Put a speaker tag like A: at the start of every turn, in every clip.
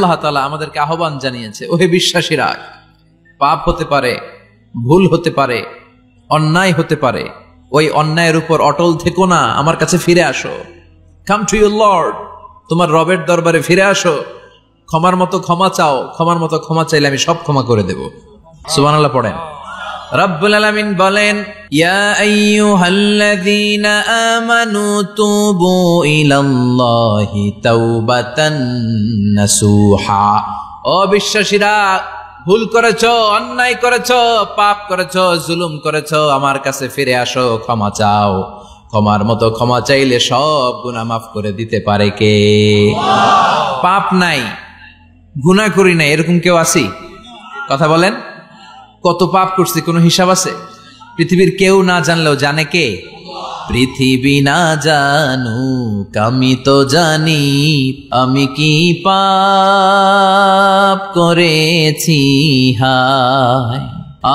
A: আল্লাহ তাআলা আমাদেরকে আহ্বান জানিয়েছে, ওহে বিশ্বাসীরা, পাপ হতে পারে, ভুল হতে পারে, অন্যায় হতে পারে, ওই অন্যায়ের উপর অটল থেকো না, আমার কাছে ফিরে আসো। কাম টু ইউর লর্ড, তোমার রবের দরবারে ফিরে আসো, ক্ষমার মতো ক্ষমা চাও, ক্ষমার মতো ক্ষমা চাইলে আমি সব ক্ষমা করে দেব। সুবহানাল্লাহ পড়েন। রব্বুল আলামিন বলেন, ইয়া আইয়ুহাল্লাযীনা আমানু তুবু ইলাল্লাহি তাওবাতান নাসুহা। ও বিশ্বাসীরা, ভুল করেছো, অন্যায় করেছো, পাপ করেছো, জুলুম করেছো, আমার কাছে ফিরে আসো, ক্ষমা চাও। ক্ষমার মতো ক্ষমা চাইলে সব গুনাহ মাফ করে দিতে পারে কে? পাপ নাই, গুনাহ করি নাই, এরকম কেউ আছি? কথা বলেন। কত পাপ করছি কোনো হিসাব আছে? পৃথিবীর কেউ না জানলেও জানে কে? পৃথিবী না জানুক আমি তো জানি, আমি কি পাপ করেছি হায়।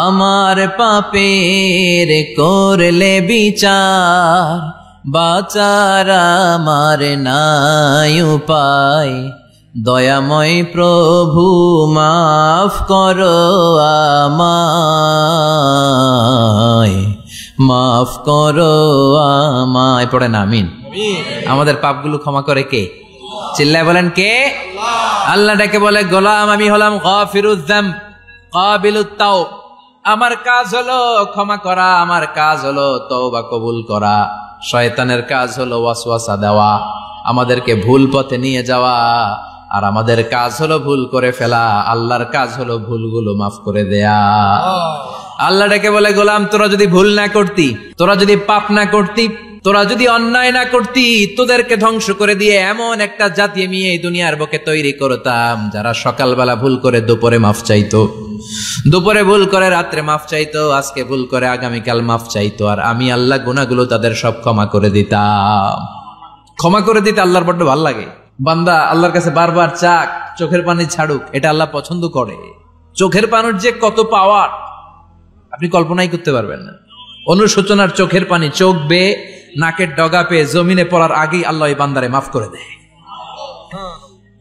A: আমার পাপের করলে বিচার, বাঁচার আমার নাই উপায়। দয়াময় প্রভু মাফ করো আমায়, মাফ করো আমায়। পড়েন আমিন। আমাদের পাপগুলো ক্ষমা করে কে? চিল্লায় বলেন কে? আল্লাহ ডেকে বলে, গোলাম আমি হলাম গাফিরুয যামব কাবিলুত তাওব। আমার কাজ হলো ক্ষমা করা, আমার কাজ হলো তওবা কবুল করা। শয়তানের কাজ হলো ওয়াসওয়াসা দেওয়া, আমাদেরকে ভুল পথে নিয়ে যাওয়া। আর আমাদের কাজ হলো ভুল করে ফেলা, আল্লাহর কাজ হলো ভুলগুলো মাফ করে দেয়া। আল্লাহ ডেকে বলে, গোলাম তোরা যদি ভুল না করতি, তোরা যদি পাপ না করতি, তোরা যদি অন্যায় না করতি, তোদেরকে ধ্বংস করে দিয়ে এমন একটা জাতি আমি এই দুনিয়ার বুকে তৈরি করতাম যারা সকালবেলা ভুল করে দুপুরে মাফ চাইতো, দুপুরে ভুল করে রাত্রে মাফ চাইতো, আজকে ভুল করে আগামীকাল মাফ চাইতো। আর আমি আল্লাহ গুনাহগুলো তাদের সব ক্ষমা করে দিতাম। ক্ষমা করে দিতে আল্লাহর বড্ড ভালো লাগে। বান্দা আল্লাহর কাছে বারবার চাক, চোখের পানি ছাড়ুক, এটা আল্লাহ পছন্দ করে। চোখের পানির যে কত পাওয়ার আপনি কল্পনাই করতে পারবেন না। অনুশোচনার চোখের পানি, চোখ বেয়ে নাকের ডগা পেয়ে জমিনে পড়ার আগেই আল্লাহ এই বান্দারে মাফ করে দেয়।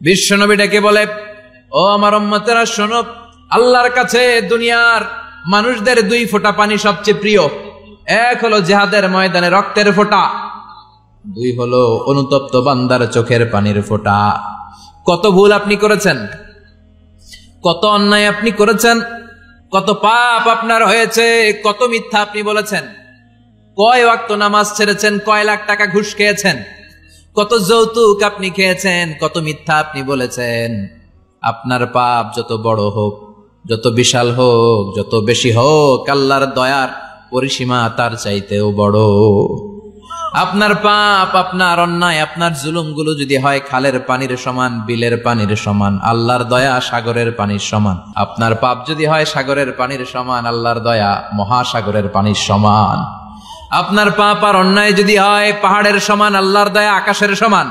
A: বিশ্বনবী ডেকে বলে, ও আমার উম্মতেরা শোনো, আল্লাহর কাছে দুনিয়ার মানুষদের দুই ফোঁটা পানি সবচেয়ে প্রিয়। এক হলো জিহাদের ময়দানে রক্তের ফোঁটা, দুই হলো অনুতপ্ত বান্দার চোখের পানির ফোঁটা। কত ভুল আপনি করেছেন, কত অন্যায় আপনি করেছেন, কত পাপ আপনার হয়েছে, কত মিথ্যা আপনি বলেছেন, কয় ওয়াক্ত নামাজ ছেড়েছেন, কয় লাখ টাকা ঘুষ খেয়েছেন, কত যৌতুক আপনি খেয়েছেন, কত মিথ্যা আপনি বলেছেন। আপনার পাপ যত বড় হোক, যত বিশাল হোক, যত বেশি হোক, আল্লাহর দয়ার পরিসীমা তার চাইতেও বড়। আপনার পাপ, আপনার অন্যায়, আপনার জুলুমগুলো যদি হয় খালের পানির সমান, বিলের পানির সমান, আল্লাহর দয়া সাগরের পানির সমান। আপনার পাপ যদি হয় সাগরের পানির সমান, আল্লাহর দয়া মহাসাগরের পানির সমান। আপনার পাপ আর অন্যায় যদি হয় পাহাড়ের সমান, আল্লাহর দয়া আকাশের সমান।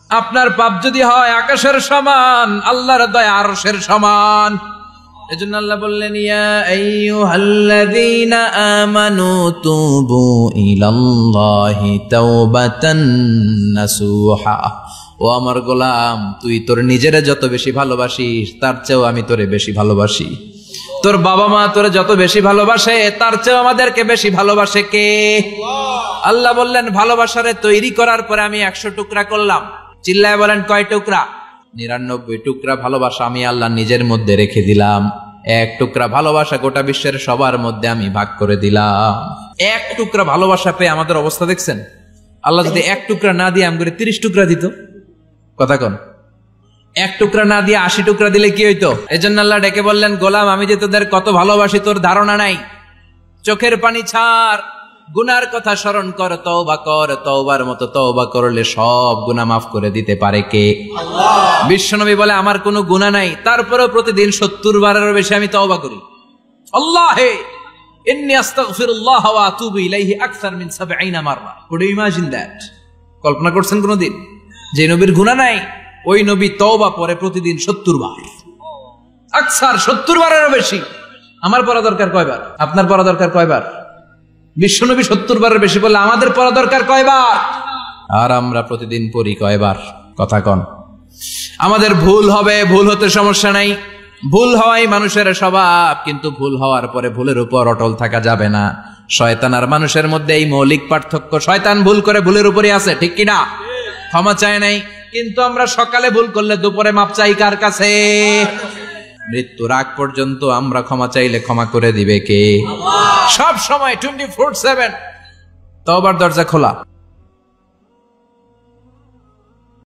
A: আপনার পাপ যদি হয় আকাশের সমান, আল্লাহর দয়া আরশের সমান। এজন্য আল্লাহ বললেন, ইয়া আইয়ুহাল্লাযীনা আমানু তুবু ইলাল্লাহি তাওবাতান নাসুহা। ও আমার গোলাম, তুই তোর নিজেরে যত বেশি ভালোবাসিস তার চেয়েও আমি তোরে বেশি ভালোবাসি। তোর বাবা মা তোরে যত বেশি ভালোবাসে তার চেয়েও আমাদেরকে বেশি ভালোবাসে কে? আল্লাহ বললেন, ভালোবাসারে তৈরি করার পরে আমি 100 টুকরা করলাম। চিল্লায় বলেন কয় টুকরা? 99 টুকরা ভালোবাসা আমি আল্লাহ নিজের মধ্যে রেখে দিলাম। 1 টুকরা ভালোবাসা গোটা বিশ্বের সবার মধ্যে আমি ভাগ করে দিলাম। 1 টুকরা ভালোবাসা পেয়ে আমাদের অবস্থা দেখছেন? আল্লাহ যদি 1 টুকরা না দিয়ে আমি করে 30 টুকরা দিত, কথা কন? 1 টুকরা না দিয়ে 80 টুকরা দিলে কি হইতো? এজন্য আল্লাহ ডেকে বললেন, গোলাম আমি যে তোদের কত ভালোবাসি তোর ধারণা নাই। চোখের পানি ছাড়, গুনার কথা স্মরণ কর, তওবা কর। তওবার মতো তওবা করলে সব গুনাহ মাফ করে দিতে পারে কে? আল্লাহ। বিশ্বনবী বলে, আমার কোনো গুনাহ নাই, তারপরেও প্রতিদিন 70 বারেরও বেশি আমি তওবা করি। আল্লাহে ইন্নী আস্তাগফিরুল্লাহ ওয়া আতুবু ইলাইহি আকসার মিন 70 মাররা। Could you imagine that? কল্পনা করছেন কোনদিন যে নবীর গুনাহ নাই, ওই নবী তওবা পরে প্রতিদিন 70 বার, আকসার 70 বারেরও বেশি। আমার পড়া দরকার কয়বার? আপনার পড়া দরকার কয়বার? বিশ্বনবী 70 বারের বেশি বললে আমাদের পড়া দরকার কয়বার? আর আমরা প্রতিদিন পড়ি কয়বার? কথা কন। আমাদের ভুল হবে, ভুল হতে সমস্যা নাই, ভুল হওয়াই মানুষের স্বভাব, কিন্তু ভুল হওয়ার পরে ভুলের উপর অটল থাকা যাবে না। শয়তান আর মানুষের মধ্যে এই মৌলিক পার্থক্য। শয়তান ভুল করে ভুলের উপরই আছে, ঠিক কিনা? ক্ষমা চায় নাই, কিন্তু আমরা সকালে ভুল করলে দুপুরে মাপ চাই কার কাছে? মৃত্যুর আগ পর্যন্ত আমরা ক্ষমা চাইলে ক্ষমা করে দিবে কে? সব সময় 24/7 তওবার দরজা খোলা।